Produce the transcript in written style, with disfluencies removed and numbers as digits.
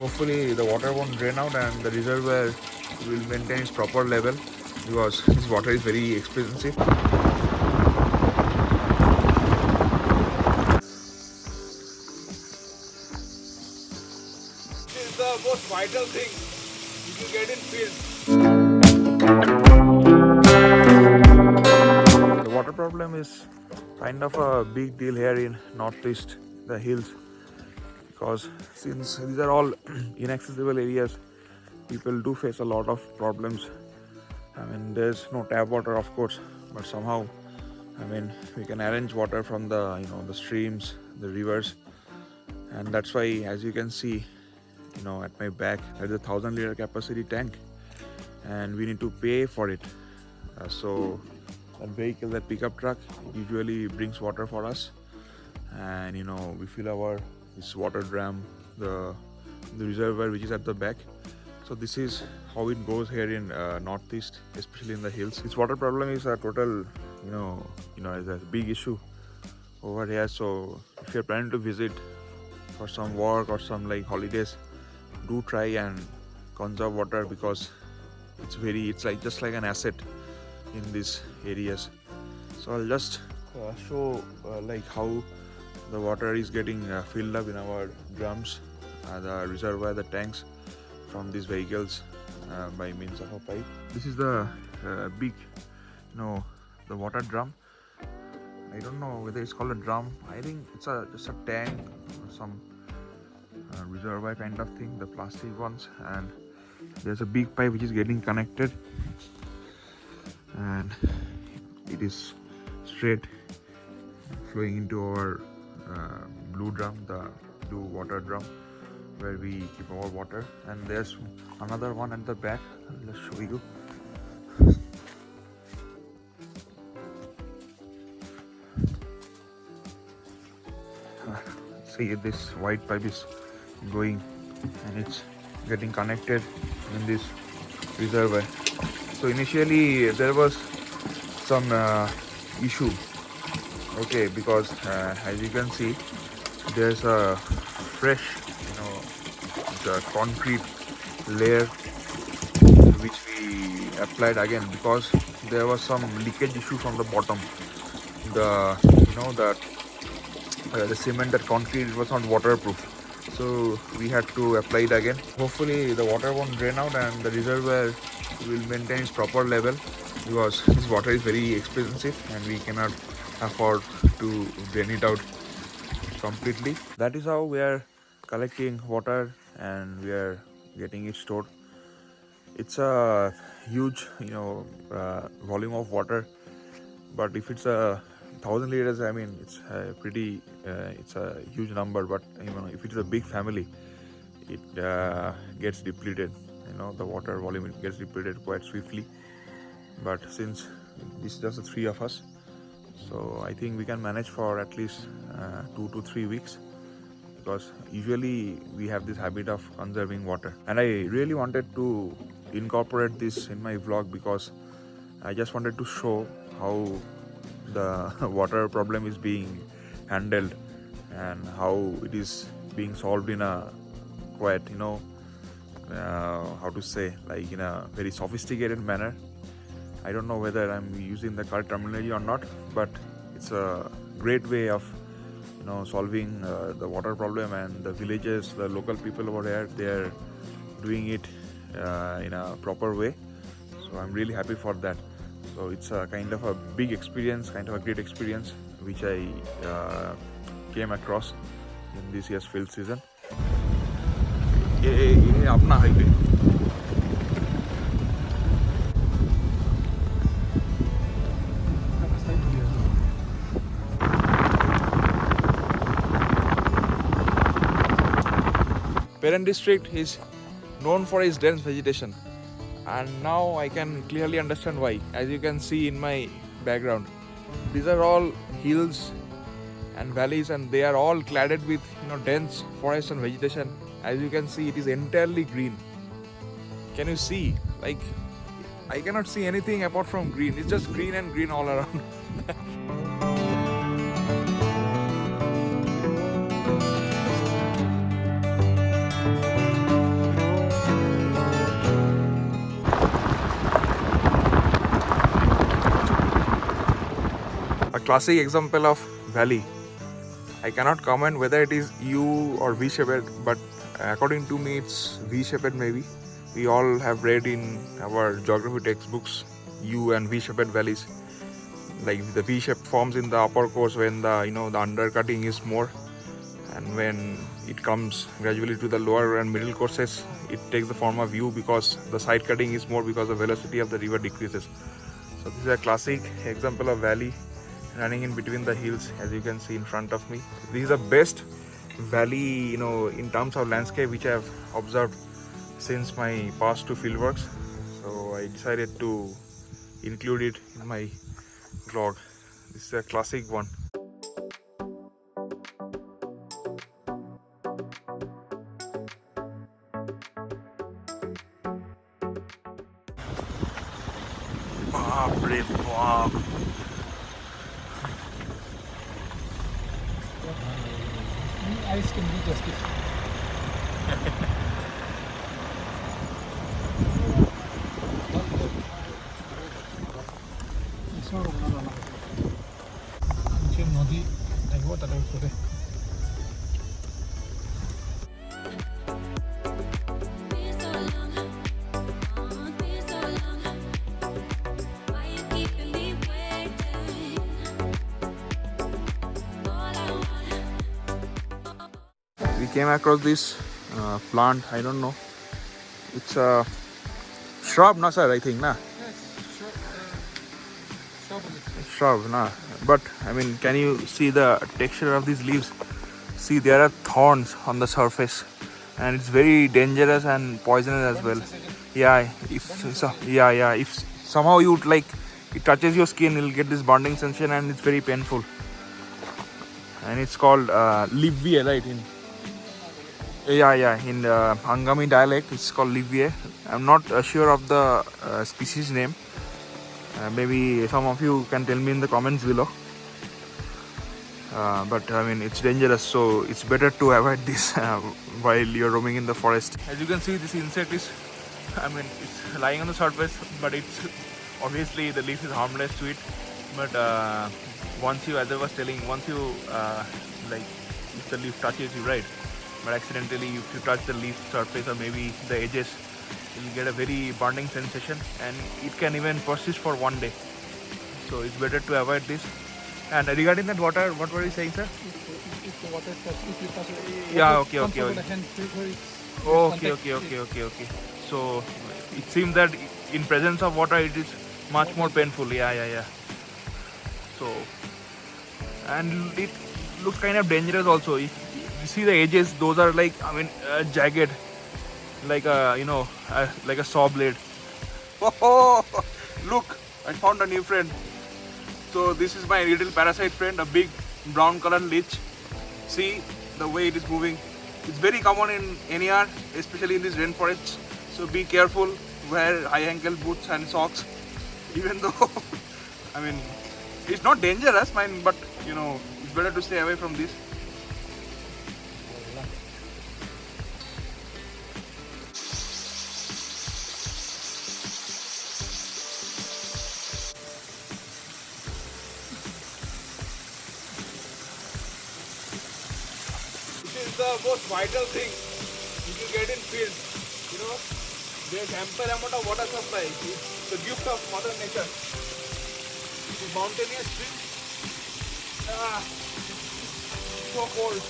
Hopefully the water won't drain out and the reservoir will maintain its proper level, because this water is very expensive. This is the most vital thing you can get in field. The water problem is kind of a big deal here in northeast, the hills, because since these are all inaccessible areas, people do face a lot of problems. I mean, there's no tap water, of course, but somehow, I mean, we can arrange water from the the streams, the rivers, and that's why, as you can see, at my back, there's a 1,000 liter capacity tank, and we need to pay for it. So that vehicle, that pickup truck, usually brings water for us, and we fill our this water drum, the reservoir which is at the back. So this is how it goes here in northeast, especially in the hills. This water problem is a total, is a big issue over here. So if you're planning to visit for some work or some like holidays, do try and conserve water, because it's like just like an asset in these areas. So I'll just show like how the water is getting filled up in our drums, the reservoir, the tanks from these vehicles by means of a pipe. This is the big, the water drum. I don't know whether it's called a drum. I think it's just a tank or some reservoir kind of thing, the plastic ones. And there's a big pipe which is getting connected, and it is straight flowing into our blue drum, the blue water drum, where we keep our water. And there's another one at the back. Let's show you. See, this white pipe is going and it's getting connected in this reservoir. So initially there was some issue, okay, because as you can see, there's a fresh the concrete layer which we applied again, because there was some leakage issue from the bottom. The cement, that concrete, was not waterproof, so we had to apply it again. Hopefully the water won't drain out and the reservoir will maintain its proper level, because this water is very expensive and we cannot afford to drain it out completely. That is how we are collecting water and we are getting it stored. It's a huge volume of water, but if it's 1,000 liters, I mean, it's it's a huge number. But if it's a big family, it gets depleted. The water volume, it gets depleted quite swiftly. But since this is just the three of us, so I think we can manage for at least 2 to 3 weeks, because usually we have this habit of conserving water. And I really wanted to incorporate this in my vlog, because I just wanted to show how the water problem is being handled and how it is being solved in a quite, how to say, like in a very sophisticated manner. I don't know whether I'm using the correct terminology or not, but it's a great way of solving the water problem, and the villagers, the local people over there, they're doing it in a proper way. So I'm really happy for that. So it's a kind of a big experience, kind of a great experience, which I came across in this year's field season. ये अपना highway. Peren district is known for its dense vegetation, and now I can clearly understand why. As you can see in my background, these are all hills and valleys, and they are all cladded with dense forest and vegetation. As you can see, it is entirely green. Can you see? Like, I cannot see anything apart from green. It's just green and green all around. classic example of valley. I cannot comment whether it is U or V-shaped, but according to me it's V-shaped maybe. We all have read in our geography textbooks U and V-shaped valleys. Like the V-shape forms in the upper course when the the undercutting is more, and when it comes gradually to the lower and middle courses, it takes the form of U because the side cutting is more because the velocity of the river decreases. So this is a classic example of valley running in between the hills, as you can see in front of me. This is the best valley in terms of landscape which I have observed since my past two fieldworks. So I decided to include it in my vlog. This is a classic one. Baapre baap. Ice can do justice. নদী আহিব তাতে ওচৰতে We came across this plant. I don't know. It's a shrub, na sir? I think, na? Shrub, na? But I mean, can you see the texture of these leaves? See, there are thorns on the surface, and it's very dangerous and poisonous as well. Yeah, if somehow it touches your skin, you'll get this burning sensation, and it's very painful. And it's called livia, right? In Angami dialect, it's called livia. I'm not sure of the species name. Maybe some of you can tell me in the comments below. But I mean, it's dangerous, so it's better to avoid this while you're roaming in the forest. As you can see, this insect is, it's lying on the surface, but it's obviously the leaf is harmless to it. But once you, as I was telling, if the leaf touches you, right? But accidentally, if you touch the leaf surface or maybe the edges, you'll get a very burning sensation, and it can even persist for one day. So it's better to avoid this. And regarding that water, what were you saying, sir? If the water touch, if you touch it, Yeah, okay. Okay. So it seems that in presence of water, it is much more painful. Yeah. So, and it looks kind of dangerous also. If you see the edges, those are jagged, like a saw blade. Oh, look, I found a new friend. So this is my little parasite friend, a big brown colored leech. See the way it is moving. It's very common in NER, especially in these rainforests. So be careful, wear high ankle boots and socks. Even though, it's not dangerous, but it's better to stay away from this. This is the most vital thing you can get in field. There's ample amount of water supply. It's the gift of Mother Nature. This is mountainous stream. So cold.